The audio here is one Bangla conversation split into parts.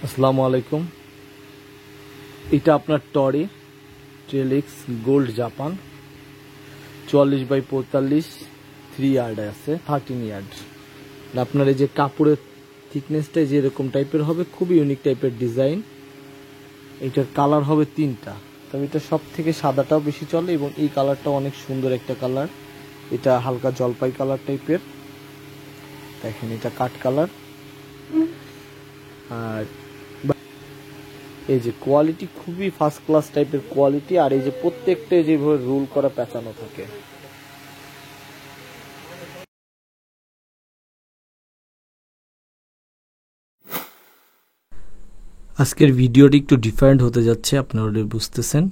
আসসালামু আলাইকুম। এটা আপনার টরি ট্রেলিক্স গোল্ড জাপান 44x45 3 ইয়ার্ড আছে, 13 ইয়ার্ড। আপনার এই যে কাপড়ের থিকনেসটা যে এরকম টাইপের হবে, খুবই ইউনিক টাইপের ডিজাইন। এটার কালার হবে 3টা, তবে এটা সব থেকে সাদাটাও বেশি চলে এবং এই কালারটাও অনেক সুন্দর একটা কালার। এটা হালকা জলপাই কালার টাইপের, দেখেন এটা কাঠ কালার। আর এই যে কোয়ালিটি খুবই ফার্স্ট ক্লাস টাইপের কোয়ালিটি, আর এই যে প্রত্যেকটা যেভাবে রোল করা পেঁচানো থাকে। আজকের ভিডিওটি একটু ডিফারেন্ট হতে যাচ্ছে, আপনারা বুঝতেছেন।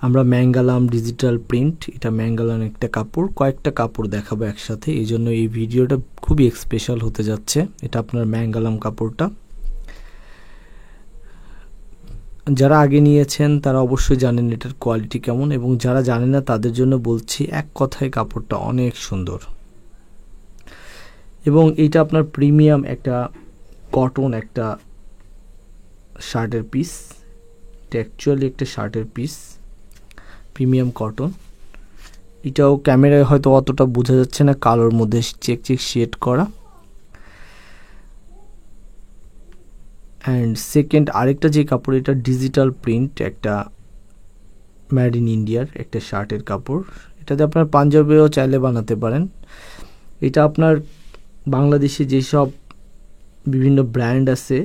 আমরা ম্যাঙ্গালাম ডিজিটাল প্রিন্ট, এটা ম্যাঙ্গালাম একটা কাপড়, কয়েকটা কাপড় দেখাবো একসাথে, এই জন্য এই ভিডিওটা খুবই স্পেশাল হতে যাচ্ছে। এটা আপনার ম্যাঙ্গালাম কাপড়টা, যারা আগে নিয়েছেন তারা অবশ্যই জানেন এটার কোয়ালিটি কেমন, এবং যারা জানেন না তাদের জন্য বলছি, এক কথায় কাপড়টা অনেক সুন্দর। এবং এটা আপনার প্রিমিয়াম একটা কটন একটা শার্টের পিস, এটা অ্যাকচুয়ালি একটা শার্টের পিস, প্রিমিয়াম কটন। এটাও ক্যামেরায় হয়তো অতটা বোঝা যাচ্ছে না, কালোর মধ্যে চেক চেক শেড করা। অ্যান্ড সেকেন্ড আরেকটা যে কাপড়, এটা ডিজিটাল প্রিন্ট একটা মেড ইন ইন্ডিয়ার একটা শার্টের কাপড়। এটাতে আপনার পাঞ্জাবিও চাইলে বানাতে পারেন। এটা আপনার বাংলাদেশে যেসব বিভিন্ন ব্র্যান্ড আছে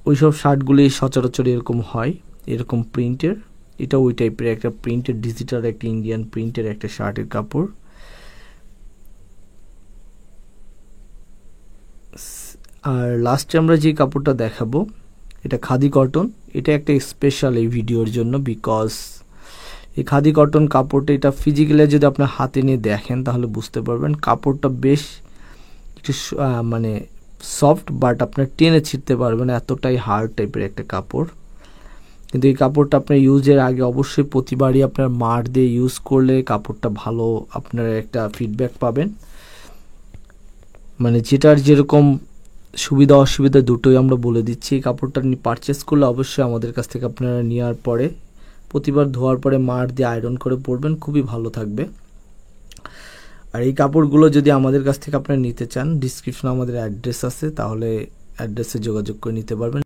ওইসব শার্টগুলি সচরাচর এরকম হয়, এরকম প্রিন্টের। এটা ওই টাইপের একটা প্রিন্টের, ডিজিটাল একটা ইন্ডিয়ান প্রিন্টের একটা শার্টের কাপড়। আর লাস্টে আমরা যে কাপড়টা দেখাবো, এটা খাদি কটন। এটা একটা স্পেশাল এই ভিডিওর জন্য, বিকজ এই খাদি কটন কাপড়টা, এটা ফিজিক্যালি যদি আপনার হাতে নিয়ে দেখেন তাহলে বুঝতে পারবেন কাপড়টা বেশ একটু মানে সফট, বাট আপনার টেনে ছিঁড়তে পারবেন, এতটাই হার্ড টাইপের একটা কাপড়। কিন্তু এই কাপড়টা আপনার ইউজের আগে অবশ্যই প্রতিবারই আপনার মার দিয়ে ইউজ করলে কাপড়টা ভালো, আপনার একটা ফিডব্যাক পাবেন। মানে যেটার যেরকম সুবিধা অসুবিধা দুটোই আমরা বলে দিচ্ছি। এই কাপড়টা পারচেস করলে অবশ্যই আমাদের কাছ থেকে আপনারা নেওয়ার পরে প্রতিবার ধোয়ার পরে মার দিয়ে আয়রন করে পরবেন, খুবই ভালো থাকবে। আর এই কাপড়গুলো যদি আমাদের কাছ থেকে আপনারা নিতে চান, ডিসক্রিপশনে আমাদের অ্যাড্রেস আছে, তাহলে অ্যাড্রেসে যোগাযোগ করে নিতে পারবেন।